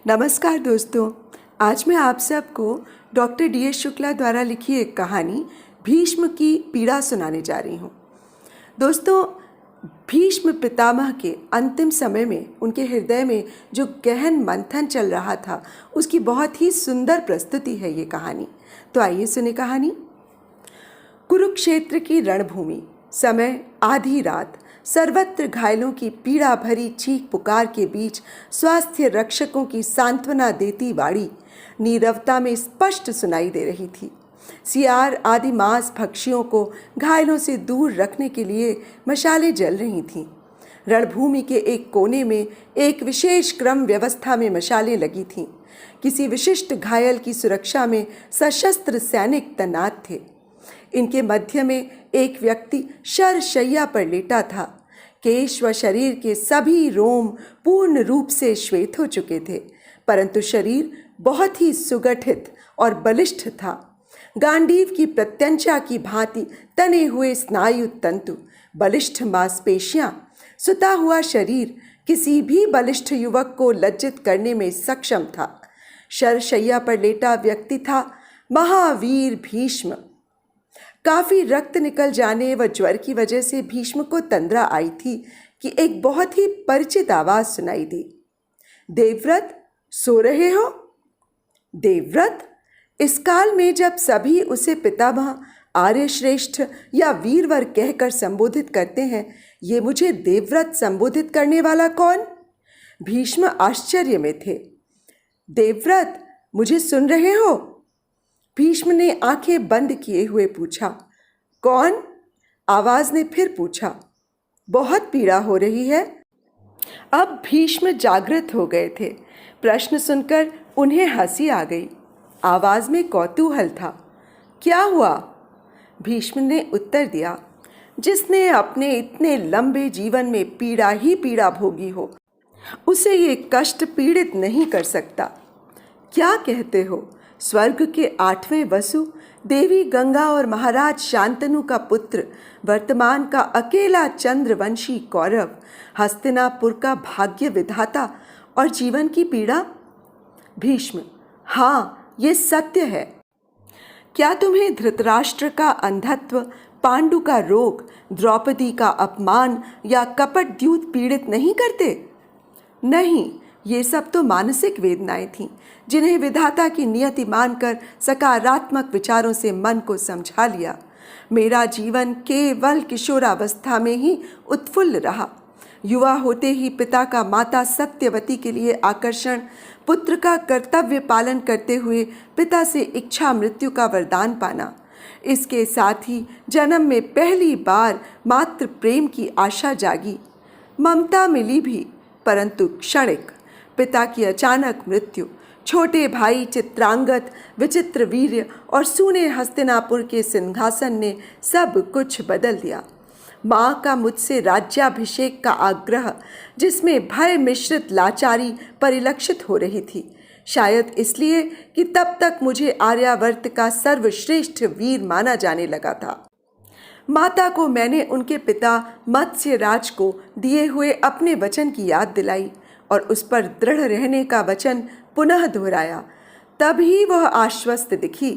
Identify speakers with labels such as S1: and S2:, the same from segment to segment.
S1: नमस्कार दोस्तों। आज मैं आप सबको डॉक्टर डी.एस. शुक्ला द्वारा लिखी एक कहानी भीष्म की पीड़ा सुनाने जा रही हूँ। दोस्तों, भीष्म पितामह के अंतिम समय में उनके हृदय में जो गहन मंथन चल रहा था, उसकी बहुत ही सुंदर प्रस्तुति है ये कहानी। तो आइए सुने कहानी। कुरुक्षेत्र की रणभूमि, समय आधी रात। सर्वत्र घायलों की पीड़ा भरी चीख पुकार के बीच स्वास्थ्य रक्षकों की सांत्वना देती वाणी नीरवता में स्पष्ट सुनाई दे रही थी। सियार आदि मांस भक्षियों को घायलों से दूर रखने के लिए मशालें जल रही थीं। रणभूमि के एक कोने में एक विशेष क्रम व्यवस्था में मशालें लगी थीं। किसी विशिष्ट घायल की सुरक्षा में सशस्त्र सैनिक तैनात थे। इनके मध्य में एक व्यक्ति शरशैया पर लेटा था। केश व शरीर के सभी रोम पूर्ण रूप से श्वेत हो चुके थे, परंतु शरीर बहुत ही सुगठित और बलिष्ठ था। गांडीव की प्रत्यंचा की भांति तने हुए स्नायु तंतु, बलिष्ठ मांसपेशियां, सुता हुआ शरीर किसी भी बलिष्ठ युवक को लज्जित करने में सक्षम था। शरशैया पर लेटा व्यक्ति था महावीर भीष्म। काफी रक्त निकल जाने व ज्वर की वजह से भीष्म को तंद्रा आई थी कि एक बहुत ही परिचित आवाज सुनाई दी। देवव्रत, सो रहे हो? देवव्रत? इस काल में जब सभी उसे पितामह, आर्यश्रेष्ठ या वीरवर कहकर संबोधित करते हैं, ये मुझे देवव्रत संबोधित करने वाला कौन? भीष्म आश्चर्य में थे। देवव्रत, मुझे सुन रहे हो? भीष्म ने आंखें बंद किए हुए पूछा। कौन? आवाज ने फिर पूछा। बहुत पीड़ा हो रही है? अब भीष्म जागृत हो गए थे। प्रश्न सुनकर उन्हें हंसी आ गई। आवाज में कौतूहल था। क्या हुआ? भीष्म ने उत्तर दिया, जिसने अपने इतने लंबे जीवन में पीड़ा ही पीड़ा भोगी हो, उसे ये कष्ट पीड़ित नहीं कर सकता। क्या कहते हो? स्वर्ग के 8वें वसु, देवी गंगा और महाराज शांतनु का पुत्र, वर्तमान का अकेला चंद्रवंशी कौरव, हस्तिनापुर का भाग्य विधाता और जीवन की पीड़ा? भीष्म: हाँ, ये सत्य है। क्या तुम्हें धृतराष्ट्र का अंधत्व, पांडु का रोग, द्रौपदी का अपमान या कपट द्यूत पीड़ित नहीं करते? नहीं, ये सब तो मानसिक वेदनाएं थीं, जिन्हें विधाता की नियति मानकर सकारात्मक विचारों से मन को समझा लिया। मेरा जीवन केवल किशोरावस्था में ही उत्फुल्ल रहा। युवा होते ही पिता का माता सत्यवती के लिए आकर्षण, पुत्र का कर्तव्य पालन करते हुए पिता से इच्छा मृत्यु का वरदान पाना, इसके साथ ही जन्म में पहली बार मातृ प्रेम की आशा जागी। ममता मिली भी, परंतु क्षणिक। पिता की अचानक मृत्यु, छोटे भाई चित्रांगत, विचित्र वीर्य और सूने हस्तिनापुर के सिंहासन ने सब कुछ बदल दिया। माँ का मुझसे राज्याभिषेक का आग्रह, जिसमें भय मिश्रित लाचारी परिलक्षित हो रही थी, शायद इसलिए कि तब तक मुझे आर्यावर्त का सर्वश्रेष्ठ वीर माना जाने लगा था। माता को मैंने उनके पिता मत्स्यराज को दिए हुए अपने वचन की याद दिलाई और उस पर दृढ़ रहने का वचन पुनः दोहराया। तभी वह आश्वस्त दिखी।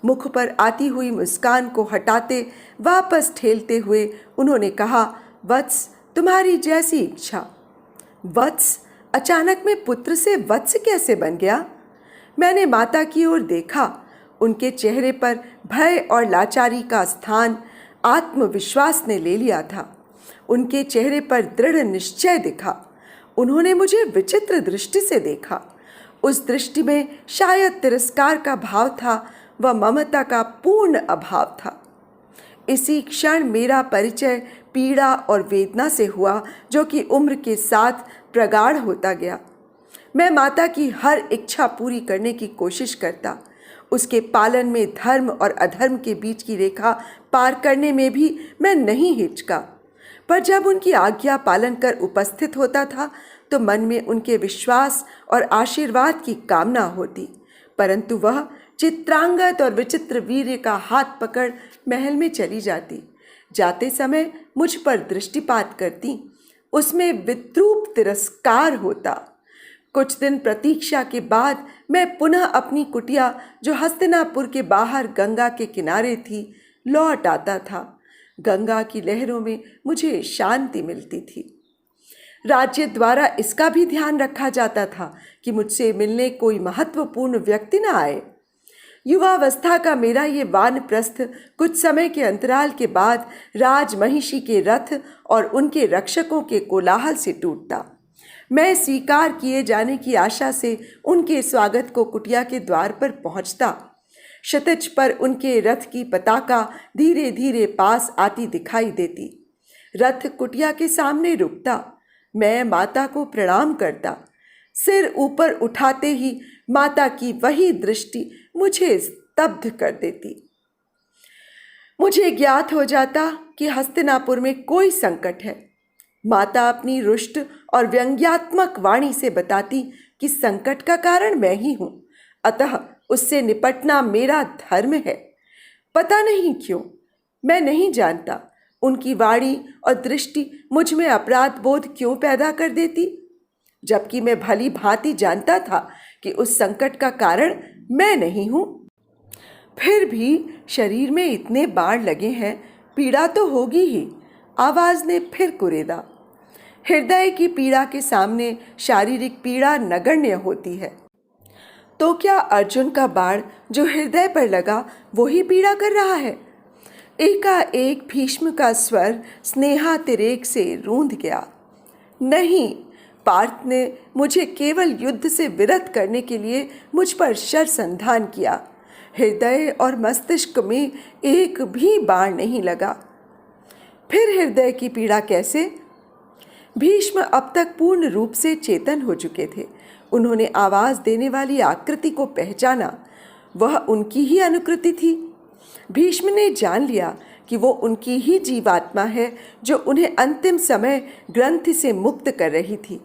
S1: मुख पर आती हुई मुस्कान को हटाते, वापस ठेलते हुए उन्होंने कहा, वत्स, तुम्हारी जैसी इच्छा। वत्स? अचानक में पुत्र से वत्स कैसे बन गया? मैंने माता की ओर देखा। उनके चेहरे पर भय और लाचारी का स्थान आत्मविश्वास ने ले लिया था। उनके चेहरे पर दृढ़ निश्चय दिखा। उन्होंने मुझे विचित्र दृष्टि से देखा। उस दृष्टि में शायद तिरस्कार का भाव था व ममता का पूर्ण अभाव था। इसी क्षण मेरा परिचय पीड़ा और वेदना से हुआ, जो कि उम्र के साथ प्रगाढ़ होता गया। मैं माता की हर इच्छा पूरी करने की कोशिश करता। उसके पालन में धर्म और अधर्म के बीच की रेखा पार करने में भी मैं नहीं हिचका। पर जब उनकी आज्ञा पालन कर उपस्थित होता था, तो मन में उनके विश्वास और आशीर्वाद की कामना होती। परंतु वह चित्रांगत और विचित्र वीर्य का हाथ पकड़ महल में चली जाती। जाते समय मुझ पर दृष्टिपात करती। उसमें विद्रूप तिरस्कार होता। कुछ दिन प्रतीक्षा के बाद मैं पुनः अपनी कुटिया, जो हस्तिनापुर के बाहर गंगा के किनारे थी, लौट आता था। गंगा की लहरों में मुझे शांति मिलती थी। राज्य द्वारा इसका भी ध्यान रखा जाता था कि मुझसे मिलने कोई महत्वपूर्ण व्यक्ति न आए। युवावस्था का मेरा ये वानप्रस्थ कुछ समय के अंतराल के बाद राजमहिषी के रथ और उनके रक्षकों के कोलाहल से टूटता। मैं स्वीकार किए जाने की आशा से उनके स्वागत को कुटिया के द्वार पर पहुंचता। क्षितिज पर उनके रथ की पताका धीरे धीरे पास आती दिखाई देती। रथ कुटिया के सामने रुकता। मैं माता को प्रणाम करता। सिर ऊपर उठाते ही माता की वही दृष्टि मुझे स्तब्ध कर देती। मुझे ज्ञात हो जाता कि हस्तिनापुर में कोई संकट है। माता अपनी रुष्ट और व्यंग्यात्मक वाणी से बताती कि संकट का कारण मैं ही हूँ, अतः उससे निपटना मेरा धर्म है। पता नहीं क्यों, मैं नहीं जानता, उनकी वाणी और दृष्टि मुझ में अपराध बोध क्यों पैदा कर देती, जबकि मैं भली भांति जानता था कि उस संकट का कारण मैं नहीं हूँ। फिर भी शरीर में इतने बाण लगे हैं, पीड़ा तो होगी ही। आवाज़ ने फिर कुरेदा। हृदय की पीड़ा के सामने शारीरिक पीड़ा नगण्य होती है। तो क्या अर्जुन का बाण जो हृदय पर लगा वही पीड़ा कर रहा है? एकाएक भीष्म का स्वर स्नेहातिरेक से रूंध गया। नहीं, पार्थ ने मुझे केवल युद्ध से विरत करने के लिए मुझ पर शरसंधान किया। हृदय और मस्तिष्क में एक भी बाण नहीं लगा। फिर हृदय की पीड़ा कैसे? भीष्म अब तक पूर्ण रूप से चेतन हो चुके थे। उन्होंने आवाज़ देने वाली आकृति को पहचाना। वह उनकी ही अनुकृति थी। भीष्म ने जान लिया कि वो उनकी ही जीवात्मा है जो उन्हें अंतिम समय ग्रंथि से मुक्त कर रही थी।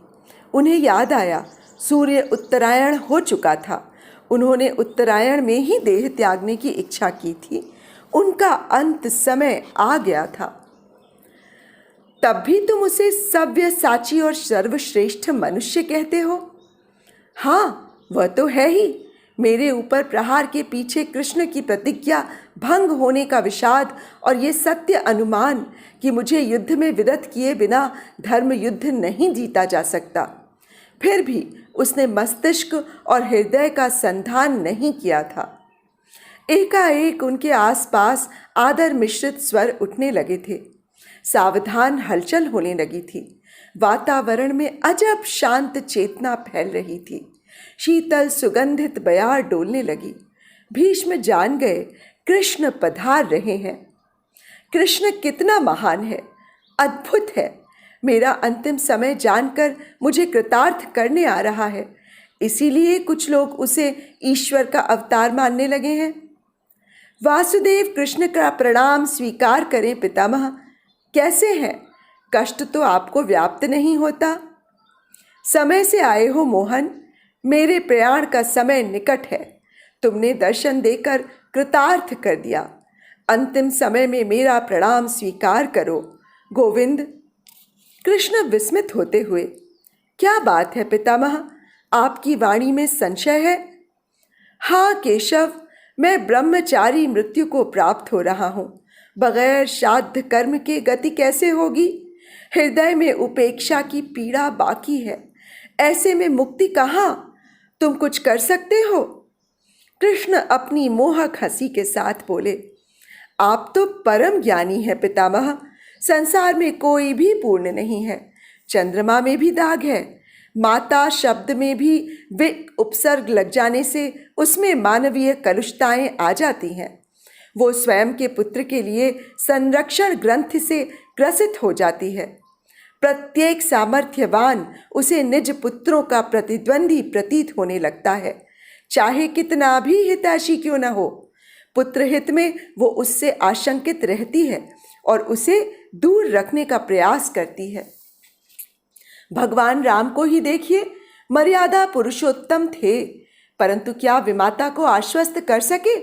S1: उन्हें याद आया, सूर्य उत्तरायण हो चुका था। उन्होंने उत्तरायण में ही देह त्यागने की इच्छा की थी। उनका अंत समय आ गया था। तब भी तुम उसे सव्यसाची और सर्वश्रेष्ठ मनुष्य कहते हो? हाँ, वह तो है ही। मेरे ऊपर प्रहार के पीछे कृष्ण की प्रतिज्ञा भंग होने का विषाद और ये सत्य अनुमान कि मुझे युद्ध में विरत किए बिना धर्म युद्ध नहीं जीता जा सकता। फिर भी उसने मस्तिष्क और हृदय का संधान नहीं किया था। एकाएक उनके आसपास आदर मिश्रित स्वर उठने लगे थे। सावधान हलचल होने लगी थी। वातावरण में अजब शांत चेतना फैल रही थी। शीतल सुगंधित बयार डोलने लगी। भीष्म जान गए कृष्ण पधार रहे हैं। कृष्ण कितना महान है, अद्भुत है। मेरा अंतिम समय जानकर मुझे कृतार्थ करने आ रहा है। इसीलिए कुछ लोग उसे ईश्वर का अवतार मानने लगे हैं। वासुदेव कृष्ण का प्रणाम स्वीकार करें पितामह। कैसे हैं? कष्ट तो आपको व्याप्त नहीं होता? समय से आए हो मोहन। मेरे प्रयाण का समय निकट है। तुमने दर्शन देकर कृतार्थ कर दिया। अंतिम समय में मेरा प्रणाम स्वीकार करो गोविंद। कृष्ण विस्मित होते हुए, क्या बात है पितामह, आपकी वाणी में संशय है? हाँ केशव, मैं ब्रह्मचारी मृत्यु को प्राप्त हो रहा हूँ। बगैर श्राद्ध कर्म के गति कैसे होगी? हृदय में उपेक्षा की पीड़ा बाकी है। ऐसे में मुक्ति कहाँ? तुम कुछ कर सकते हो? कृष्ण अपनी मोहक हंसी के साथ बोले, आप तो परम ज्ञानी हैं पितामह। संसार में कोई भी पूर्ण नहीं है। चंद्रमा में भी दाग है। माता शब्द में भी विक उपसर्ग लग जाने से उसमें मानवीय कलुषताएं आ जाती हैं। वो स्वयं के पुत्र के लिए संरक्षण ग्रंथ से ग्रसित हो जाती है। प्रत्येक सामर्थ्यवान उसे निज पुत्रों का प्रतिद्वंदी प्रतीत होने लगता है, चाहे कितना भी हितैषी क्यों न हो। पुत्र हित में वो उससे आशंकित रहती है और उसे दूर रखने का प्रयास करती है। भगवान राम को ही देखिए, मर्यादा पुरुषोत्तम थे, परंतु क्या विमाता को आश्वस्त कर सके?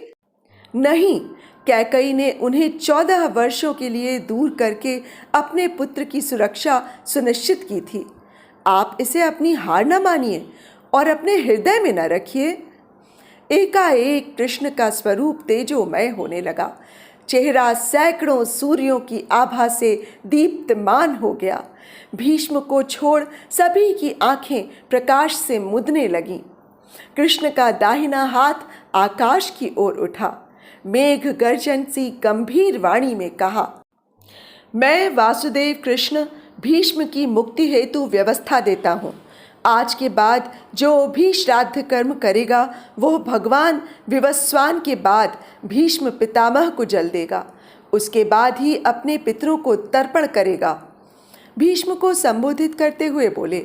S1: नहीं। कैकई ने उन्हें 14 वर्षों के लिए दूर करके अपने पुत्र की सुरक्षा सुनिश्चित की थी। आप इसे अपनी हार न मानिए। और अपने हृदय में न रखिए। एकाएक कृष्ण का स्वरूप तेजोमय होने लगा। चेहरा सैकड़ों सूर्यों की आभा से दीप्तमान हो गया। भीष्म को छोड़ सभी की आंखें प्रकाश से मुदने लगीं। कृष्ण का दाहिना हाथ आकाश की ओर उठा। मेघ गर्जन सी गंभीर वाणी में कहा, मैं वासुदेव कृष्ण भीष्म की मुक्ति हेतु व्यवस्था देता हूँ। आज के बाद जो भी श्राद्ध कर्म करेगा वो भगवान विवस्वान के बाद भीष्म पितामह को जल देगा। उसके बाद ही अपने पितरों को तर्पण करेगा। भीष्म को संबोधित करते हुए बोले,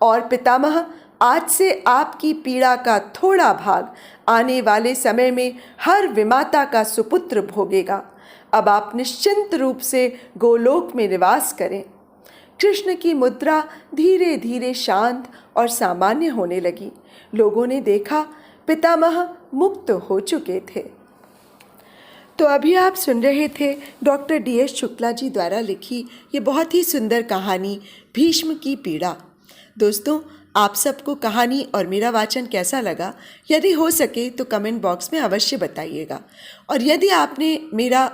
S1: और पितामह, आज से आपकी पीड़ा का थोड़ा भाग आने वाले समय में हर विमाता का सुपुत्र भोगेगा। अब आप निश्चिंत रूप से गोलोक में निवास करें। कृष्ण की मुद्रा धीरे धीरे शांत और सामान्य होने लगी। लोगों ने देखा पितामह मुक्त हो चुके थे। तो अभी आप सुन रहे थे डॉक्टर DS शुक्ला जी द्वारा लिखी ये बहुत ही सुंदर कहानी भीष्म की पीड़ा। दोस्तों, आप सबको कहानी और मेरा वाचन कैसा लगा? यदि हो सके तो कमेंट बॉक्स में अवश्य बताइएगा। और यदि आपने मेरा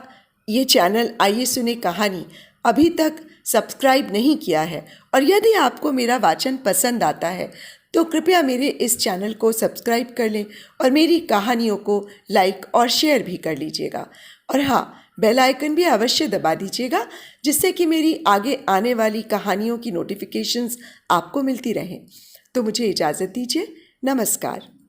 S1: ये चैनल आइए सुने कहानी अभी तक सब्सक्राइब नहीं किया है और यदि आपको मेरा वाचन पसंद आता है तो कृपया मेरे इस चैनल को सब्सक्राइब कर लें और मेरी कहानियों को लाइक और शेयर भी कर लीजिएगा। और हाँ, बेल आइकन भी अवश्य दबा दीजिएगा जिससे कि मेरी आगे आने वाली कहानियों की नोटिफिकेशंस आपको मिलती रहें। तो मुझे इजाज़त दीजिए। नमस्कार।